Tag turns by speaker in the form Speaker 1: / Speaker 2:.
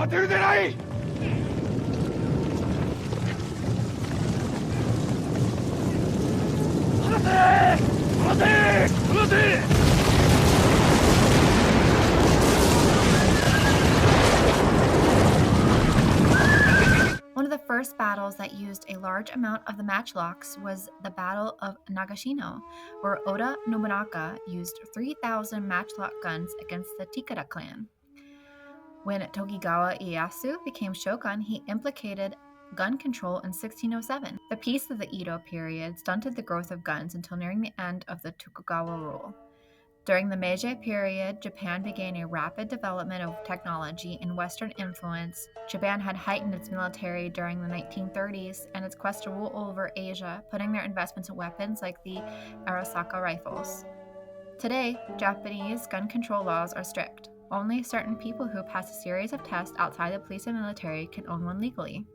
Speaker 1: 当てるでない。離せ離せ離せ。
Speaker 2: One of the first battles that used a large amount of the matchlocks was the Battle of Nagashino, where Oda Nobunaga used 3,000 matchlock guns against the Tikada clan. When Tokugawa Ieyasu became shogun, he implemented gun control in 1607. The peace of the Edo period stunted the growth of guns until nearing the end of the Tokugawa rule. During the Meiji period, Japan began a rapid development of technology and Western influence. Japan had heightened its military during the 1930s and its quest to rule over Asia, putting their investments in weapons like the Arisaka rifles. Today, Japanese gun control laws are strict. Only certain people who pass a series of tests outside the police and military can own one legally.